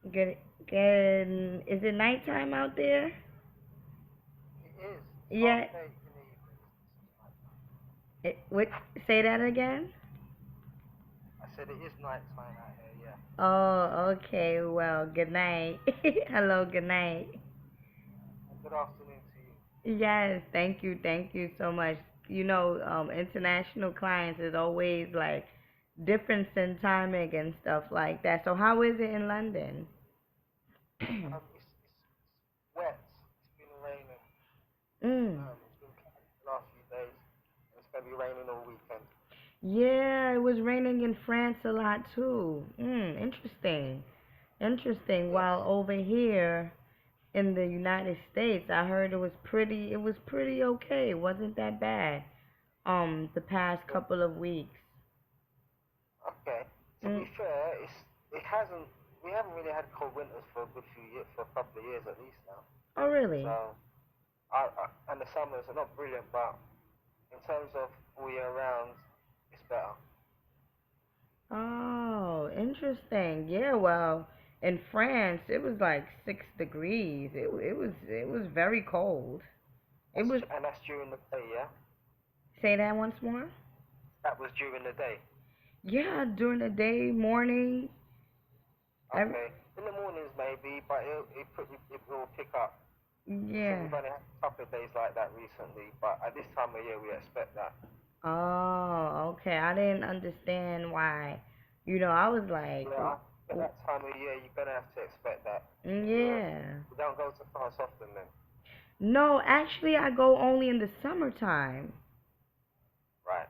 Good. Good. Is it nighttime out there? It is. It's half Yeah. eight in the evening. It's nighttime. What? Say that again. I said it is nighttime out here. Yeah. Oh, okay. Well, good night. Hello, good night. And good afternoon to you. Yes, thank you so much. International clients is always like difference in timing and stuff like that. So how is it in London? It's wet. It's been raining. Mm. It's been cloudy the last few days. And it's gonna be raining all weekend. Yeah, it was raining in France a lot too. Interesting. Interesting. Yes. While over here in the United States, I heard it was pretty okay. It wasn't that bad. The past Yeah. couple of weeks. Okay. To be Mm. fair, it hasn't. We haven't really had cold winters for a good few years, for a couple of years at least now. Oh, really? So, and the summers are not brilliant, but in terms of all year round, it's better. Oh, interesting. Yeah, well, in France, it was like 6 degrees. It was very cold. It was. And that's during the day, yeah. Say that once more. That was during the day. Yeah, during the day, morning. Every, Okay. In the mornings maybe, but it will pick up. I think yeah. we've only had a couple of days like that recently, but at this time of year we expect that. Oh, okay. I didn't understand why. I was like, Yeah, at that time of year you're gonna have to expect that in Europe. yeah. You don't go to France often then, No, actually, I go only in the summertime. right?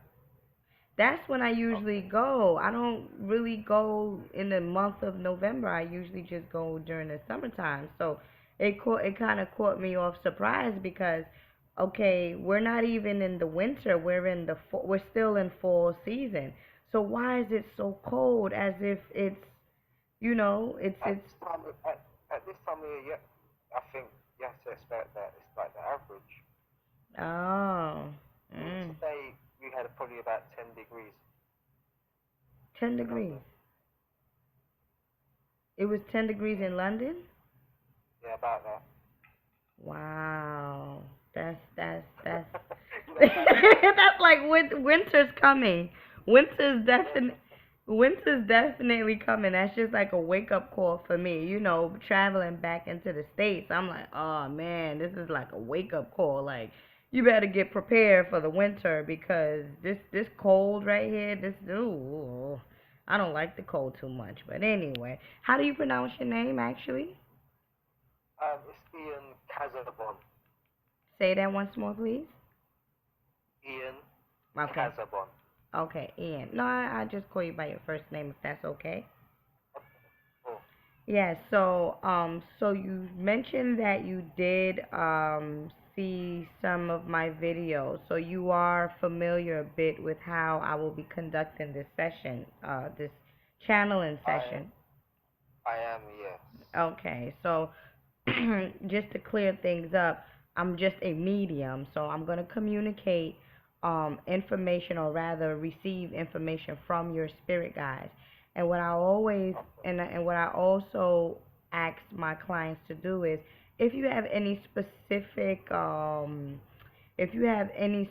That's when I usually Okay. go. I don't really go in the month of November. I usually just go during the summertime. So it kind of caught me off surprise because okay, we're not even in the winter. We're still in fall season. So why is it so cold as if it's At it's this time at this time of year, yeah, I think you have to expect that it's like the average. oh, I think mm, today we had probably about 10 degrees 10 in degrees. London. It was 10 degrees in London? Yeah, about that. Wow. That's You know about that? that's like winter's coming. Winter's definitely winter's definitely coming. That's just like a wake up call for me. Traveling back into the States. I'm like, oh man, this is like a wake up call. Like you better get prepared for the winter because this cold right here, this ooh, I don't like the cold too much. But anyway, how do you pronounce your name actually? It's Ian Casabon. Say that once more, please. Ian Okay. Casabon. Okay, Ian. No, I just call you by your first name if that's okay. Okay, cool. Yeah, so you mentioned that you did see some of my videos. So you are familiar a bit with how I will be conducting this session, this channeling I session. I am, yes. Okay, so just to clear things up, I'm just a medium, so I'm going to communicate information or rather receive information from your spirit guides. And what I always Okay. and what I also ask my clients to do is if you have any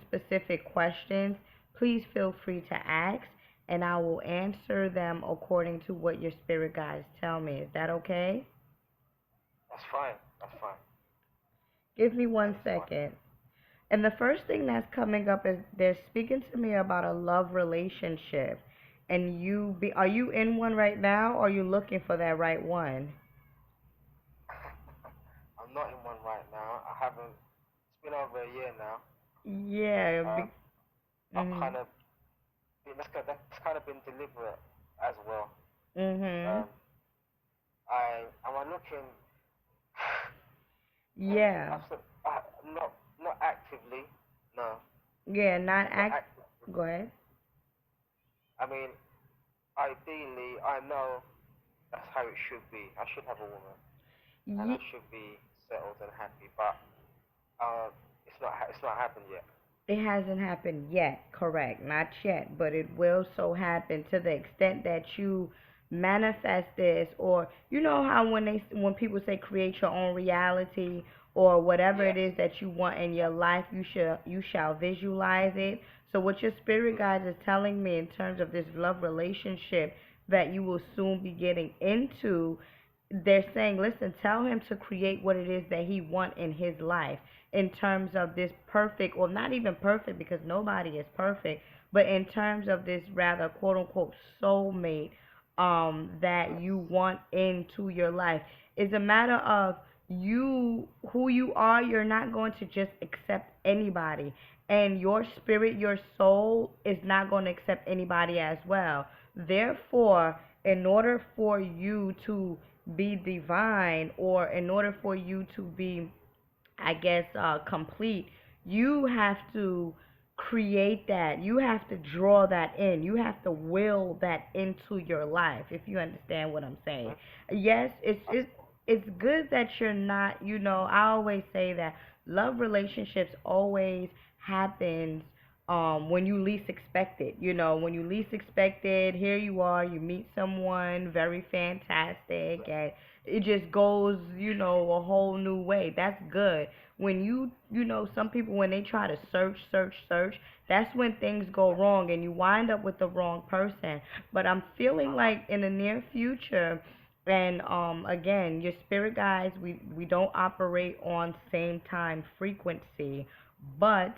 specific questions, please feel free to ask and I will answer them according to what your spirit guides tell me. Is that okay? That's fine. That's fine. Give me That one is fine. second. And the first thing that's coming up is they're speaking to me about a love relationship. And are you in one right now or are you looking for that right one? I'm not in one right now. I haven't. It's been over a year now. Yeah. Um, I've Mhm. kind of that's kind of been deliberate as well. Mhm. Um, am I looking? Yeah. Not actively. No, Yeah, not not act actively. Go ahead. I mean, ideally, I know that's how it should be. I should have a woman, and I Ye- should be settled and happy. But it's not happened yet. it hasn't happened yet, correct? Not yet, but it will so happen to the extent that you manifest this, or you know how when people say create your own reality, or whatever it Yes. is that you want in your life, you shall visualize it. So what your spirit Mm. guides is telling me in terms of this love relationship that you will soon be getting into, they're saying, listen, tell him to create what it is that he want in his life in terms of this perfect, or not even perfect because nobody is perfect, but in terms of this rather quote unquote soulmate that Yes. you want into your life. It's a matter of you, who you are. You're not going to just accept anybody, and your spirit, your soul is not going to accept anybody as well. Therefore, in order for you to be divine, or in order for you to be, I guess, complete, you have to create that. You have to draw that in. You have to will that into your life, if you understand what I'm saying. Mhm. Yes, That's it's good that you're not, I always say that love relationships always happens when you least expect it. When you least expect it, here you are, you meet someone very fantastic, and it just goes, a whole new way. That's good. When some people, when they try to search, search, search, that's when things go wrong and you wind up with the wrong person. But I'm feeling uh-huh. like in the near future, and again, your spirit guides, we don't operate on same time frequency, but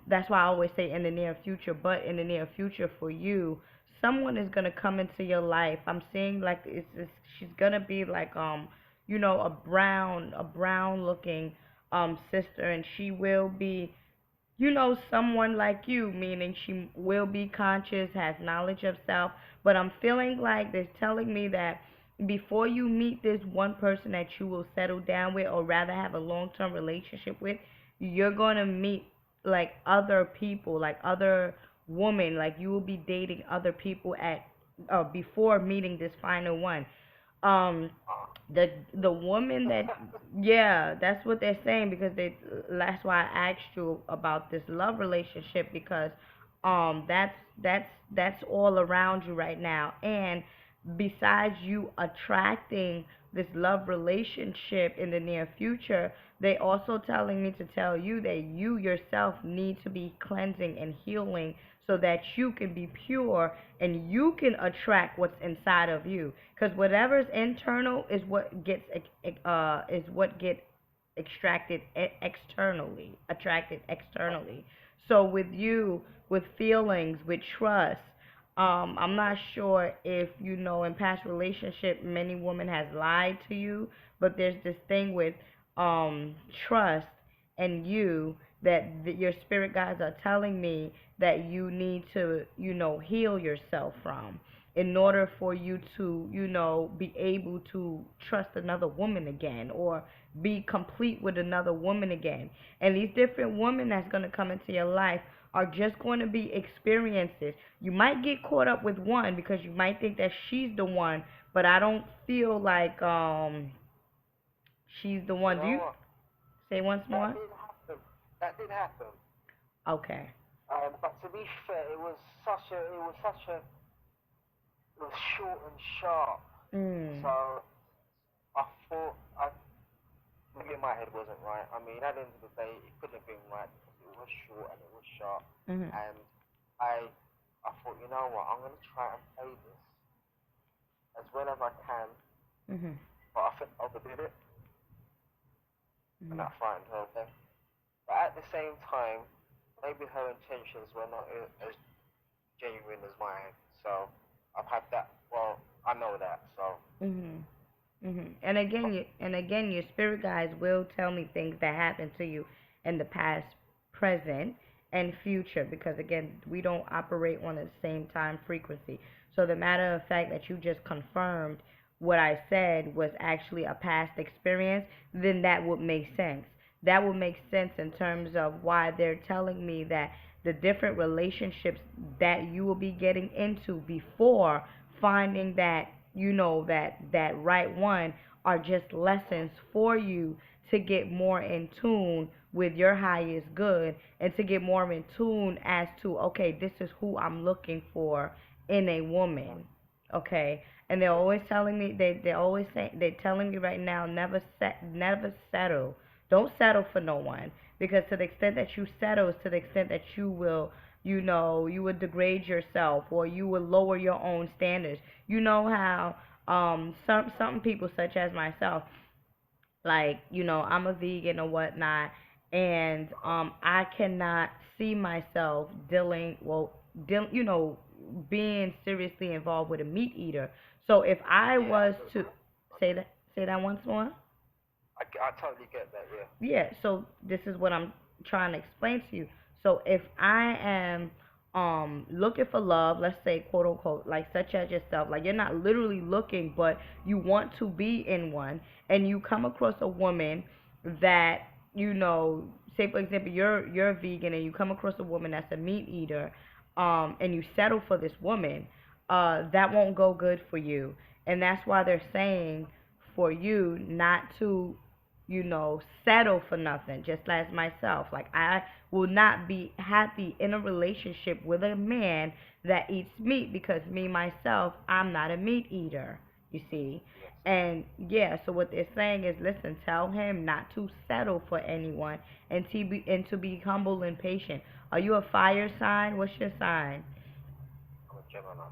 that's why I always say in the near future. But in the near future for you, someone is gonna come into your life. I'm seeing like she's gonna be like a brown looking sister, and she will be, someone like you, meaning she will be conscious, has knowledge of self. But I'm feeling like they're telling me that before you meet this one person that you will settle down with, or rather have a long term relationship with, you're going to meet like other people, like other women, like you will be dating other people at before meeting this final one. um Uh, the woman that, yeah, that's what they're saying, because that's why I asked you about this love relationship, because that's all around you right now. And besides you attracting this love relationship in the near future, they also telling me to tell you that you yourself need to be cleansing and healing, so that you can be pure and you can attract what's inside of you, because whatever's internal is what gets extracted externally, attracted externally. So with you, with feelings, with trust, I'm not sure if in past relationship many women has lied to you, but there's this thing with um trust and you, that your spirit guides are telling me that you need to, heal yourself from, in order for you to, be able to trust another woman again, or be complete with another woman again. And these different women that's going to come into your life are just going to be experiences. You might get caught up with one because you might think that she's the one, but I don't feel like she's the you one. Do know you what? say once That more? did happen. That did happen. Okay. But to be fair, it was short and sharp. Mm. So I thought, maybe my head wasn't right. I mean, at the end of the day, it couldn't have been right because it was short and it was sharp. Mhm. And I, I thought, you know what? I'm gonna try and play this as well as I can. Mhm. But I think I overdid it, and Mhm. that frightened her. Okay. But at the same time, maybe her intentions were not as genuine as mine. So I've had that. Well, I know that. So, Mhm. And again, but your spirit guides will tell me things that happened to you in the past, present, and future. Because again, we don't operate on the same time frequency. So the matter of fact that you just confirmed what I said was actually a past experience, then that would make sense. That would make sense in terms of why they're telling me that the different relationships that you will be getting into before finding that, that right one, are just lessons for you to get more in tune with your highest good, and to get more in tune as to, okay, this is who I'm looking for in a woman. Okay, and they're always telling me they're always saying they're telling me right now never settle. Don't settle for no one, because to the extent that you settle is to the extent that you will, you would degrade yourself, or you will lower your own standards. You know how some people such as myself, like, I'm a vegan or whatnot, and I cannot see myself being seriously involved with a meat eater. So if I Yeah, was to say that once more. I totally get that. Yeah. Yeah, so this is what I'm trying to explain to you. So if I am looking for love, let's say quote unquote, like such as yourself, like you're not literally looking, but you want to be in one, and you come across a woman that, say for example, you're a vegan, and you come across a woman that's a meat eater, and you settle for this woman, that won't go good for you. And that's why they're saying for you not to, settle for nothing, just as myself. Like, I will not be happy in a relationship with a man that eats meat, because me, myself, I'm not a meat eater, you see. Yes. And yeah, so what they're saying is, listen, tell him not to settle for anyone, and to be humble and patient. Are you a fire sign? What's your sign? I'm a Gemini.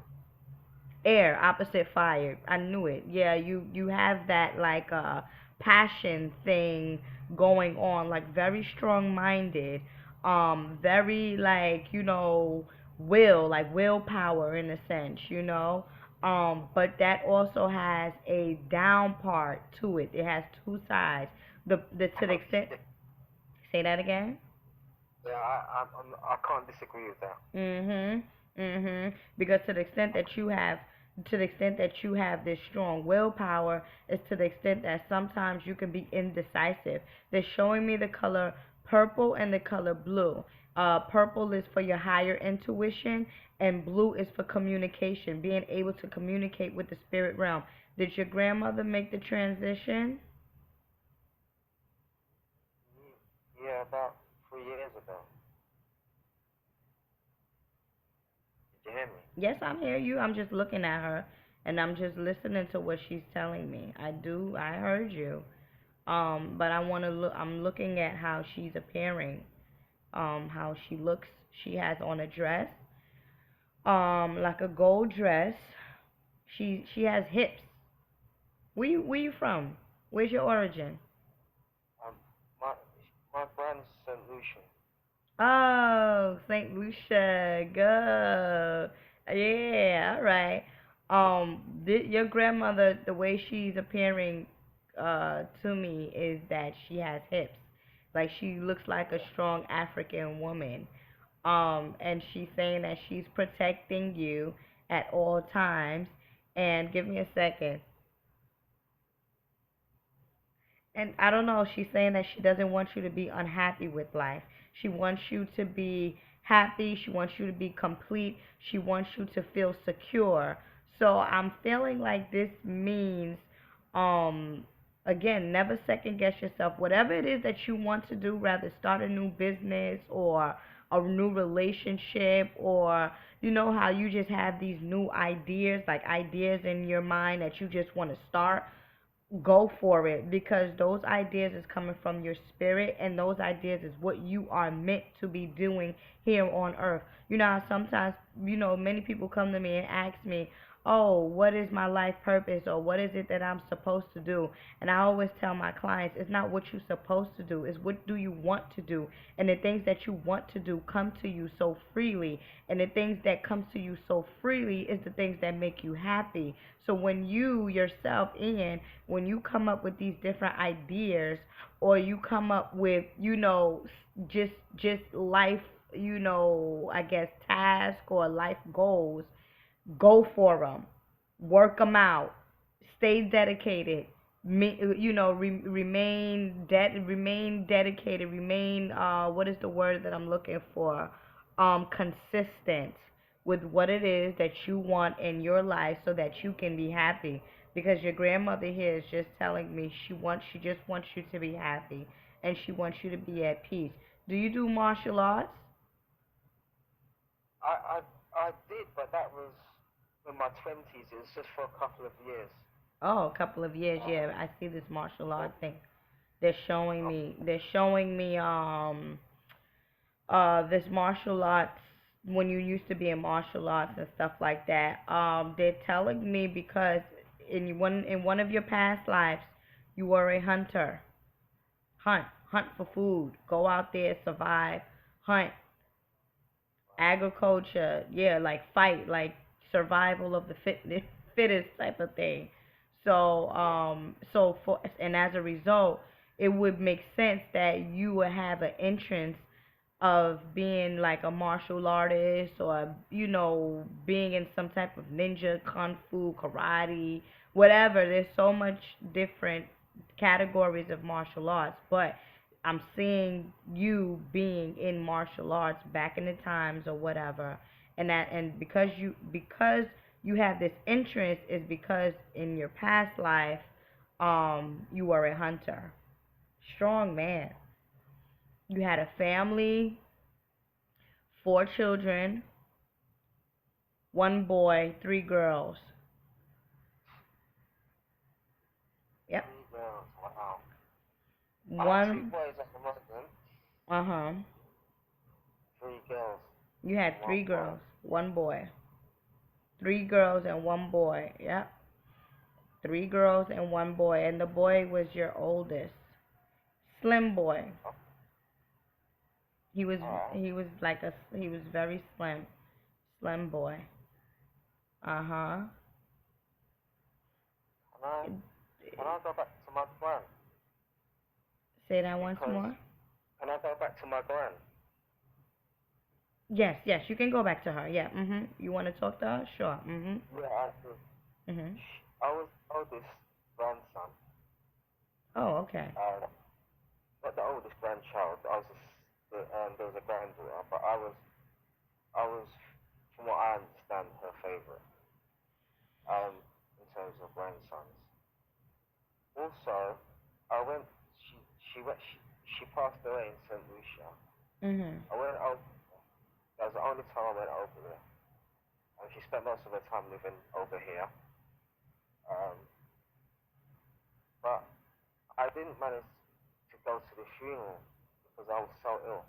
Air, opposite fire. I knew it. Yeah, you have that, like, passion thing going on, like very strong minded, very, like, like willpower in a sense, but that also has a down part to it. It has two sides. The I to the don't see extent. that. Say that again. Yeah, I can't disagree with that. Mhm. Mhm. Because to the extent that you have this strong willpower, is to the extent that sometimes you can be indecisive. They're showing me the color purple and the color blue. Purple is for your higher intuition, and blue is for communication, being able to communicate with the spirit realm. Did your grandmother make the transition? Yeah, about 3 years ago. Did you hear me? Yes, I'm hearing you. I'm just looking at her, and I'm just listening to what she's telling me. I heard you. But I'm looking at how she's appearing, how she looks. She has on a dress, like a gold dress. She has hips. Where you from? Where's your origin? Um, my my brand's Saint Lucian. Oh, St. Lucia, go. Yeah, all right. Your grandmother, the way she's appearing to me is that she has hips. Like, she looks like a Yeah. strong African woman. And she's saying that she's protecting you at all times. And give me a second. And I don't know, she's saying that she doesn't want you to be unhappy with life. She wants you to be happy. She wants you to be complete. She wants you to feel secure. So I'm feeling like this means, um, again, never second guess yourself. Whatever it is that you want to do, rather start a new business or a new relationship, or you know how you just have these new ideas, like ideas in your mind that you just want to start. Go for it, because those ideas is coming from your spirit, and those ideas is what you are meant to be doing here on earth. You know how sometimes, many people come to me and ask me, oh, what is my life purpose, or what is it that I'm supposed to do? And I always tell my clients, it's not what you're supposed to do, it's what do you want to do. And the things that you want to do come to you so freely, and the things that come to you so freely is the things that make you happy. So when you yourself, in when you come up with these different ideas, or you come up with, just life, I guess, task or life goals, go for them, work them out, stay dedicated, remain dedicated, remain, what is the word that I'm looking for, consistent with what it is that you want in your life, so that you can be happy. Because your grandmother here is just telling me she just wants you to be happy, and she wants you to be at peace. Do you do martial arts? I I I did, but that was in my 20s. It was just for a couple of years. Oh, a couple of years. Yeah, I see this martial art thing. They're showing Oh, me. They're showing me. This martial arts when you used to be in martial arts and stuff like that. They're telling me because in one of your past lives you were a hunter. Hunt for food. Go out there, survive, hunt, agriculture. Yeah, like fight, like survival of the fittest type of thing. So and as a result, it would make sense that you would have an entrance of being like a martial artist or being in some type of ninja, kung fu, karate, whatever. There's so much different categories of martial arts, but I'm seeing you being in martial arts back in the times or whatever, and because you have this interest is because in your past life you were a hunter. Strong man. You had a family, 4 children, 1 boy, 3 girls. Yep. 3 girls. Wow. I have two One. boys at the moment. Uh-huh. 3 girls You and had one three boy. girls, 1 boy. 3 girls and 1 boy. Yep. 3 girls and 1 boy, and the boy was your oldest. Slim boy. Oh, He was alright. he was very slim. Slim boy. Uh-huh. Can I go back to my gran? Say that once Because more. can I go back to my gran? Yes, yes, you can go back to her. Yeah. You want to talk to her? Sure. Yeah, I do. Mhm. I was oldest grandson. Oh, okay. Not the oldest grandchild. I was there was a granddaughter, but I was, from what I understand, her favorite. In terms of grandsons. Also, I went. She went. She passed away in Saint Lucia. Mhm. I went over. That was the only time I went over there, and she spent most of her time living over here. Um, but I didn't manage to go to the funeral because I was so ill.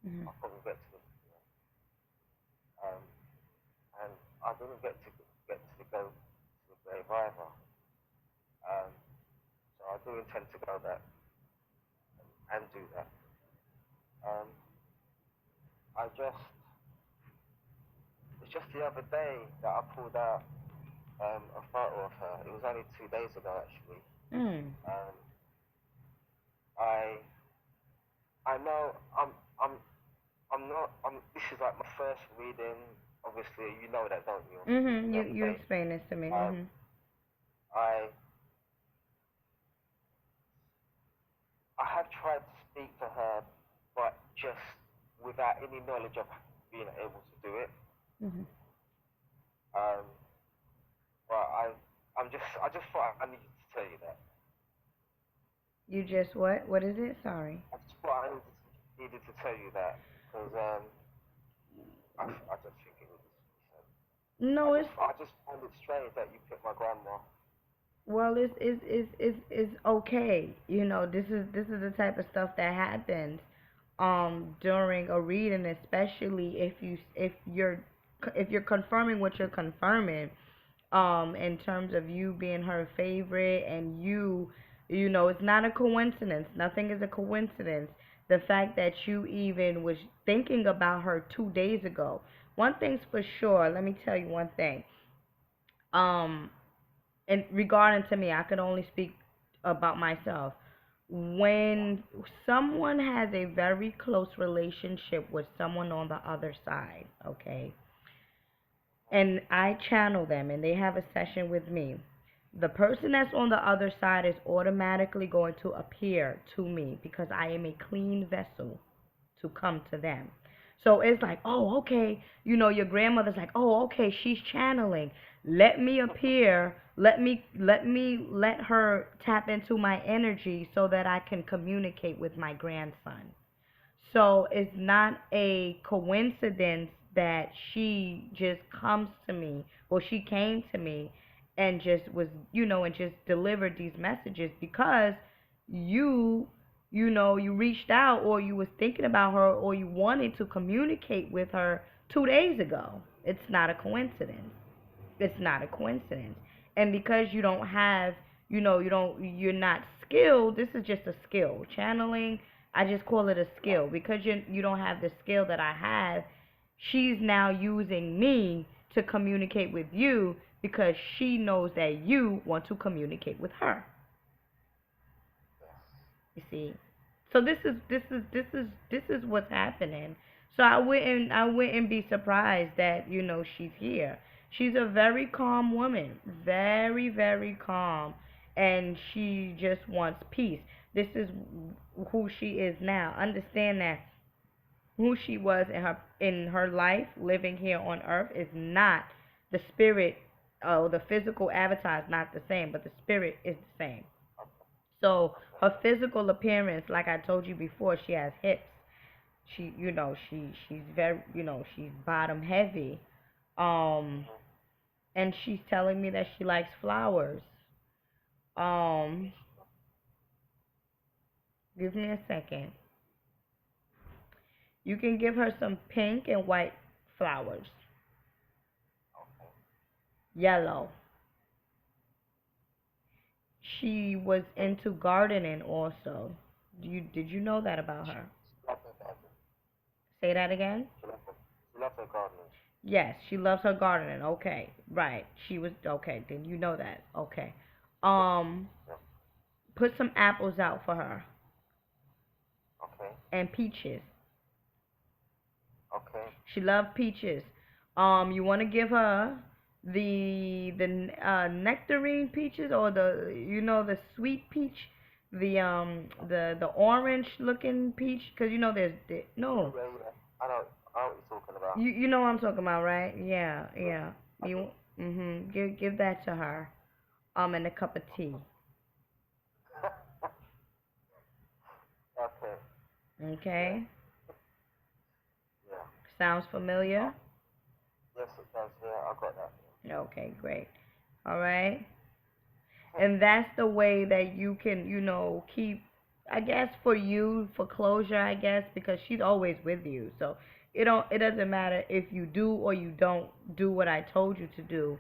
Mhm. I couldn't get to the funeral, um, and I didn't get to go to the grave either. Um, so I do intend to go back and do that. Um, I just It's just the other day that I pulled out a photo of her. It was only 2 days ago actually. Mm. Um, I I know I'm not. This is like my first reading. Obviously, you know that, don't you? Mhm. The You other you day. explain this to me. Um, Mhm. I I have tried to speak to her, but just without any knowledge of being able to do it. Mhm. Um, but I just thought I needed to tell you that. You just what? What is it? Sorry. I just thought I needed to tell you that because I just think it was. No, it's I just find it strange that you picked my grandma. well, it's okay. This is the type of stuff that happens during a reading, especially if you're confirming what you're confirming in terms of you being her favorite and it's not a coincidence. Nothing is a coincidence. The fact that you even was thinking about her 2 days ago. One thing's for sure, let me tell you one thing. Um, and regarding to me, I can only speak about myself. When someone has a very close relationship with someone on the other side, okay, and I channel them and they have a session with me, the person that's on the other side is automatically going to appear to me because I am a clean vessel to come to them. So it's like, oh, okay, your grandmother's like, oh, okay, she's channeling. Let me appear. Let her tap into my energy so that I can communicate with my grandson. So it's not a coincidence that she just comes to me, or she came to me and just was, and just delivered these messages because you, you reached out, or you was thinking about her, or you wanted to communicate with her 2 days ago. It's not a coincidence. It's not a coincidence. And because you don't have, you're not skilled. This is just a skill. Channeling, I just call it a skill because you don't have the skill that I have. She's now using me to communicate with you because she knows that you want to communicate with her. You see. So this is what's happening. So I wouldn't be surprised that, she's here. She's a very calm woman. Very, very calm, and she just wants peace. This is who she is now. Understand that who she was in her life living here on earth is not the spirit. Oh, the physical avatar is not the same, but the spirit is the same. So her physical appearance, like I told you before, she has hips. She's very, she's bottom heavy. Um, and she's telling me that she likes flowers. Um, give me a second. You can give her some pink and white flowers. Yellow. She was into gardening also. Did you know that about her? Say that again. She loves her gardening. Yes, she loves her gardening. Okay, right. She was okay. Then you know that. Okay. Um, put some apples out for her Okay. and peaches. Okay. She loves peaches. You want to give her the nectarine peaches, or the sweet peach, the orange looking peach, because there's no. Yeah, yeah. I know what you're talking about. You know what I'm talking about, right? Yeah, yeah. You give that to her. And a cup of tea. Okay. Okay. Yeah. Sounds familiar? Yes, it does. Yeah, I got that. Okay, great. All right. And that's the way that you can, keep, I guess, for you, for closure, I guess, because she's always with you. So it doesn't matter if you do or you don't do what I told you to do.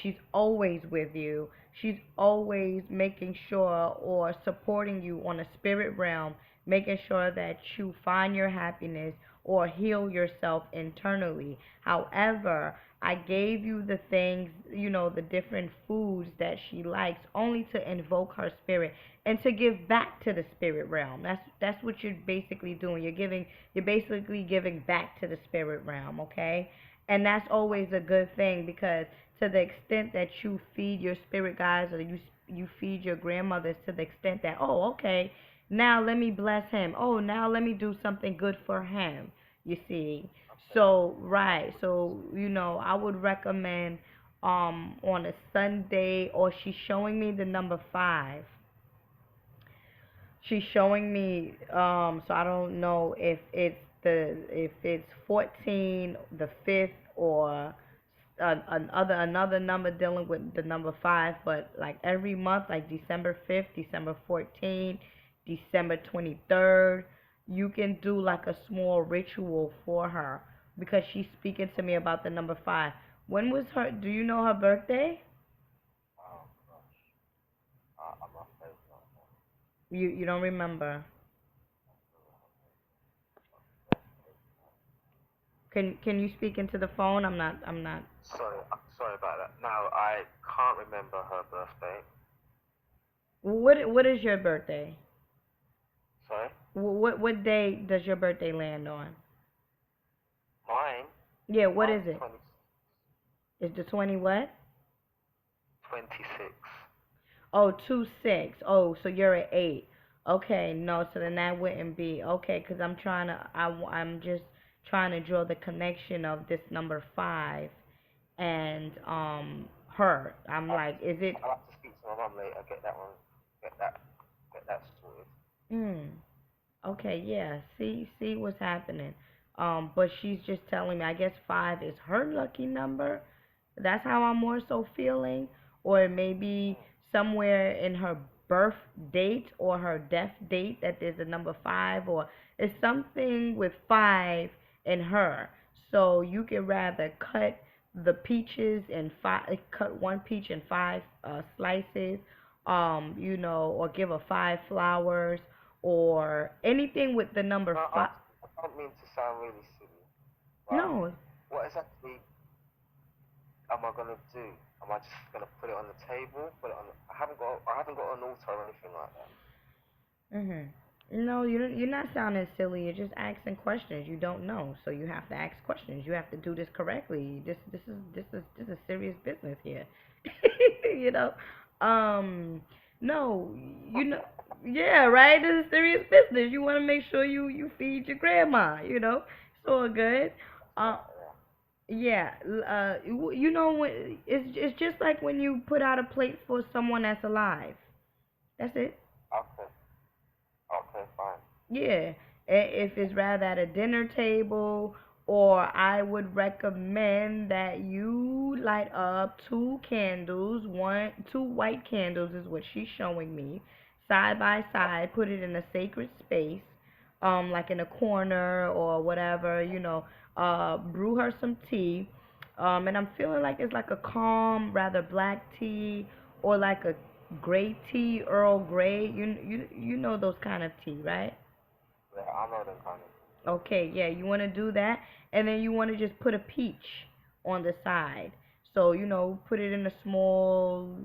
She's always with you. She's always making sure, or supporting you on a spirit realm, making sure that you find your happiness or heal yourself internally. However, I gave you the things, the different foods that she likes, only to invoke her spirit and to give back to the spirit realm. That's what you're basically doing. You're basically giving back to the spirit realm, okay? And that's always a good thing, because to the extent that you feed your spirit guides, or you feed your grandmothers, to the extent that, oh, okay, now let me bless him. Oh, now let me do something good for him. You see. So, right. So, I would recommend on a Sunday, or she's showing me the number 5. She's showing me, so I don't know if it's 14, the 5th, or another number dealing with the number 5, but like every month, like December 5th, December 14th, December 23rd, you can do like a small ritual for her, because she's speaking to me about the number 5. When was her? Do you know her birthday? Oh gosh. I'm afraid not. You don't remember? Can you speak into the phone? I'm not. Sorry about that. No, I can't remember her birthday. What is your birthday? Sorry? What day does your birthday land on? Mine? Yeah, what Mine's is it? 20, Is the 20 what? 26. Oh, 2/6. Oh, so you're at 8. Okay, no, so then that wouldn't be okay, because I'm just trying to draw the connection of this number 5 and her. I'm like, is it? I'll have to speak to my mum later, get that one, get that sorted. Hmm. Okay, yeah. See what's happening. But she's just telling me, I guess 5 is her lucky number. That's how I'm more so feeling. Or maybe somewhere in her birth date or her death date that there's a number 5, or it's something with 5 in her. So you could rather cut the peaches in five, cut one peach in 5 slices, or give her 5 flowers, or anything with the number No, 5. I don't mean to sound really silly, but No, what exactly am I gonna do? Am I just gonna put it on the table? I haven't got an altar or anything like that. Mhm. No, you're not sounding silly. You're just asking questions. You don't know, so you have to ask questions. You have to do this correctly. This is serious business here. you know. Um. No. You know. Yeah. Right. This is serious business. You want to make sure you feed your grandma. It's all good. Uh. Yeah. It's just like when you put out a plate for someone that's alive. That's it. Okay, okay, fine. Yeah, if it's rather at a dinner table, or I would recommend that you light up 2 candles, two white candles is what she's showing me, side by side, put it in a sacred space, like in a corner or whatever, brew her some tea, and I'm feeling like it's like a calm, rather black tea, or like a gray tea, Earl Grey, you know those kind of tea, right? Yeah, I know them kind of. Okay, yeah, you want to do that, and then you want to just put a peach on the side. So, put it in a small,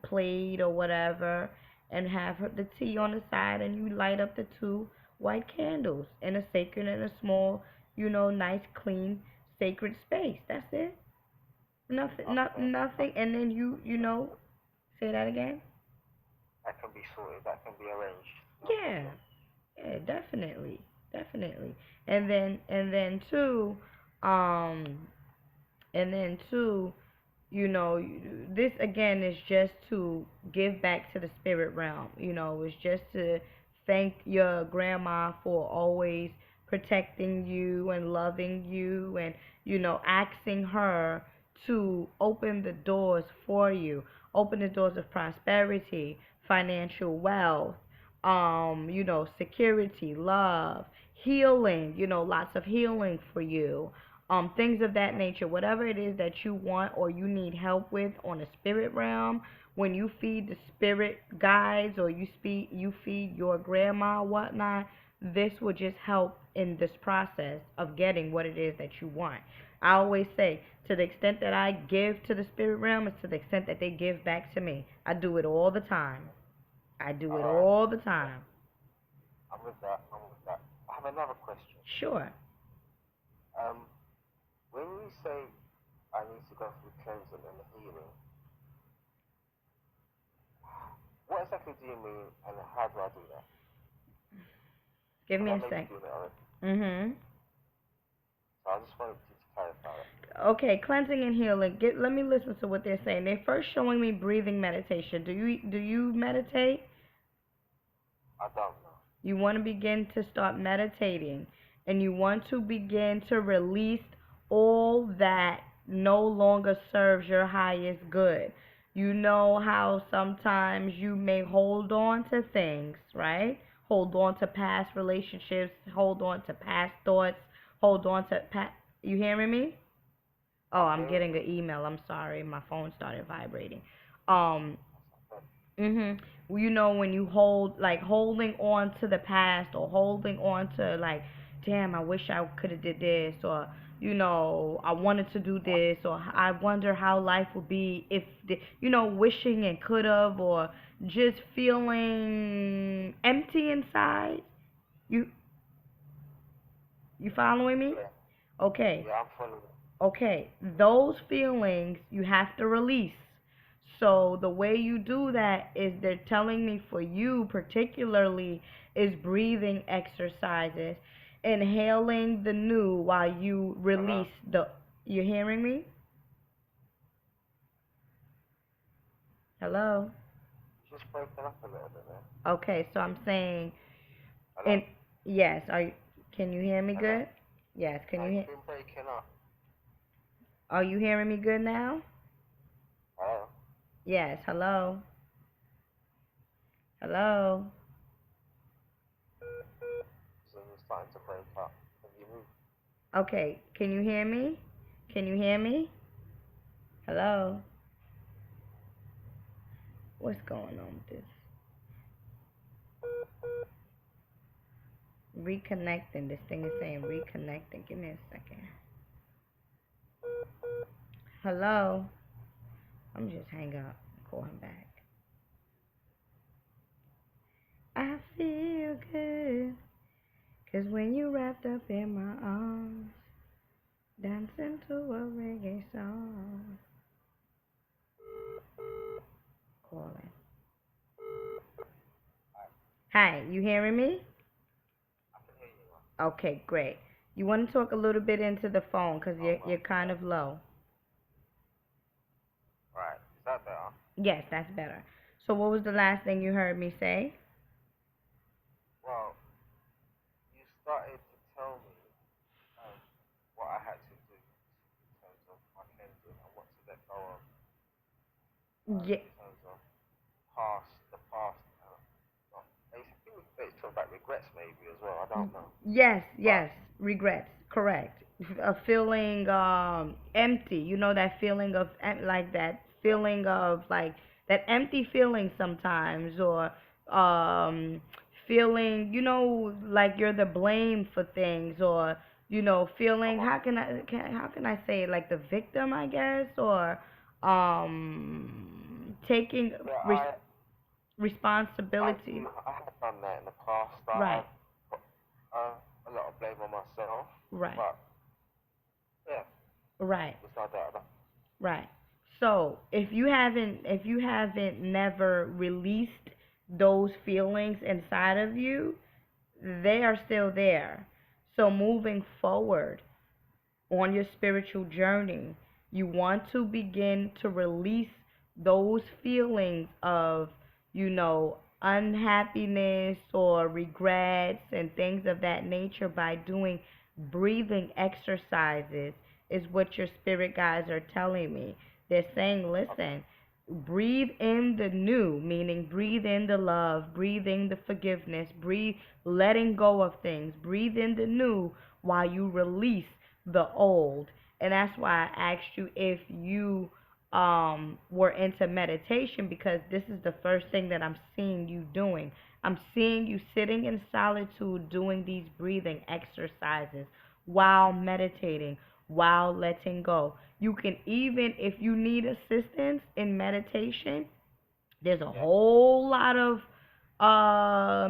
plate or whatever, and have the tea on the side, and you light up the 2 white candles in a sacred, in a small, nice, clean, sacred space. That's it. Nothing, Okay, nothing, and then say that again. that can be sorted. That can be arranged. No Yeah, problem. yeah, definitely, definitely. And then two, um, and then two, this again is just to give back to the spirit realm. It's just to thank your grandma for always protecting you and loving you, and asking her to open the doors for you, open the doors of prosperity, financial wealth, security, love, healing, lots of healing for you, things of that nature, whatever it is that you want or you need help with on the spirit realm. When you feed the spirit guides, or you feed your grandma, whatnot, this will just help in this process of getting what it is that you want. I always say, to the extent that I give to the spirit realm is to the extent that they give back to me. I do it all the time. I do it All right, all the time. I'm with that. I'm with that. I have another question. Sure. Um, when you say I need to go through cleansing and healing, what exactly do you mean, and how do I do that? Give Because me I a may be sec. doing it already. Mhm. So I just wanted you to clarify that. Okay, cleansing and healing. Let me listen to what they're saying. They're first showing me breathing meditation. Do you meditate? I don't know. You want to begin to start meditating, and you want to begin to release all that no longer serves your highest good. You know how sometimes you may hold on to things, right? Hold on to past relationships, hold on to past thoughts, hold on to past. You hearing me? Oh, I'm I'm hearing getting you. an email. I'm sorry. My phone started vibrating. Um, Okay. when you holding on to the past, or holding on to, like, damn, I wish I could have did this, or I wanted to do this, or I wonder how life would be if wishing and could have, or just feeling empty inside. You you following me? Yeah. Okay. Yeah, I'm following. Okay, those feelings you have to release. So the way you do that is, they're telling me for you particularly, is breathing exercises, inhaling the new while you Hello. release the. You hearing me? Hello? Just breaking up a little bit there. Okay, so I'm saying, Hello. and yes, can you hear me Hello. good? Yes, can No, you you've hear? been breaking up. Are you hearing me good now? Hello? Yes, hello. Hello. So you're starting to break up. Have you moved? Okay, can you hear me? Can you hear me? Hello. What's going on with this? Reconnecting. This thing is saying reconnecting. Give me a second. Hello. I'm just hang up. Call him back. I feel good. 'Cause when you wrapped up in my arms, dancing to a reggae song. Calling. Hi, you hearing me? I can hear you now. Okay, great. You want to talk a little bit into the phone because Oh, you're well. kind of low. Right. Is that better? Yes, that's better. So what was the last thing you heard me say? Well, you started to tell me what I had to do in terms of my cleansing and what to let go of Yeah, in terms of the past. I think we could talk about regrets maybe as well. I don't know. yes, But yes. Regrets, correct. A feeling empty. You know that feeling of like that yeah, feeling of like that empty feeling sometimes, or um feeling, like you're the blame for things, or I'm feeling, on. how can I say it, like the victim, I guess, or taking Yeah, responsibility. I have done that in the past. Right, I've put a lot of blame on myself. right, But yeah, right. there's no doubt about Right. So if you haven't never released those feelings inside of you, they are still there. So moving forward on your spiritual journey, you want to begin to release those feelings of, unhappiness or regrets and things of that nature by doing breathing exercises, is what your spirit guides are telling me. They're saying, listen, breathe in the new, meaning breathe in the love, breathe in the forgiveness, breathe letting go of things, breathe in the new while you release the old. And that's why I asked you if you were into meditation, because this is the first thing that I'm seeing you doing. I'm seeing you sitting in solitude doing these breathing exercises while meditating, while letting go. You can even, if you need assistance in meditation, there's a it. Yeah. whole lot of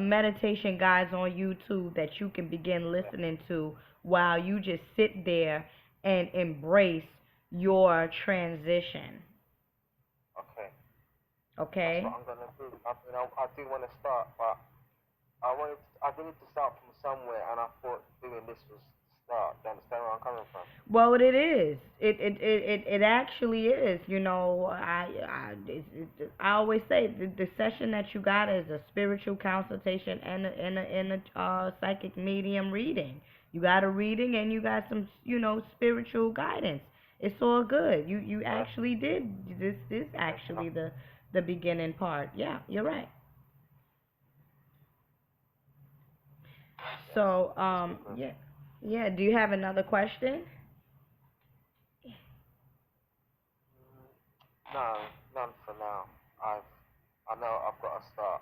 meditation guides on YouTube that you can begin Yeah. listening to while you just sit there and embrace your transition. Okay. That's what Okay? I'm gonna do. I do want to start, but I needed to start from somewhere, and I thought doing this was the start. Do you understand where I'm coming from? Well, it is. It actually is. I always say the session that you got is a spiritual consultation and a psychic medium reading. You got a reading and you got some spiritual guidance. It's all good. You Right. actually did this. This Thank you. actually the beginning part. Yeah, you're right. Yes. So That's because yeah, yeah. Do you have another question? no, none for now. I've I know I've got to start.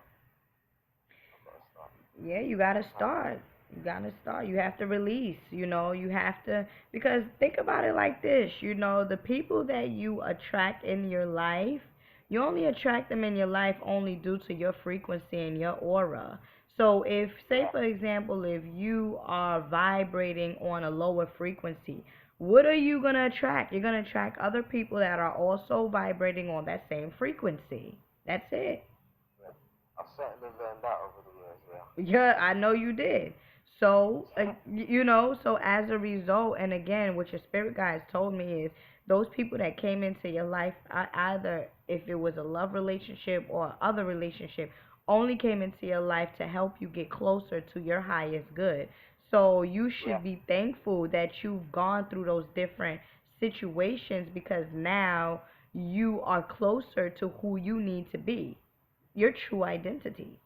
I've got to start Yeah, you gotta sometime. start. You gotta start. You have to release. You have to, because think about it like this. The people that you attract in your life, you only attract them in your life only due to your frequency and your aura. So if, say Yeah. for example, if you are vibrating on a lower frequency, what are you gonna attract? You're gonna attract other people that are also vibrating on that same frequency. That's it. Yeah. I've certainly learned that over the years. Yeah. Yeah, I know you did. So, so as a result, and again, what your spirit guides told me is those people that came into your life, either if it was a love relationship or other relationship, only came into your life to help you get closer to your highest good. So you Yeah. should be thankful that you've gone through those different situations because now you are closer to who you need to be, your true identity.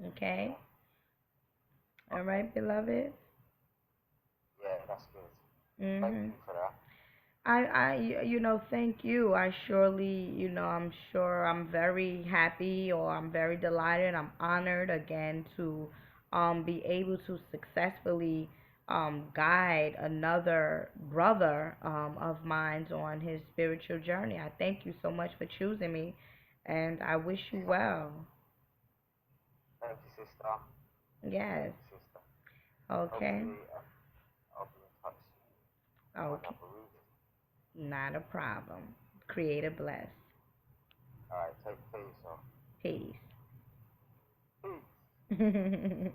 Okay? All Okay. right, beloved? Yeah, that's good. Thank Mhm. you for that. Thank you. I surely, I'm sure I'm very happy or I'm very delighted. I'm honored again to be able to successfully guide another brother of mine on his spiritual journey. I thank you so much for choosing me, and I wish you well. Thank you, sister. Thank Yes. you, sister. Okay. Hopefully, I'll be in touch for Okay. another reading. Not a problem. Creator bless. Alright, take care of yourself. Peace. Peace.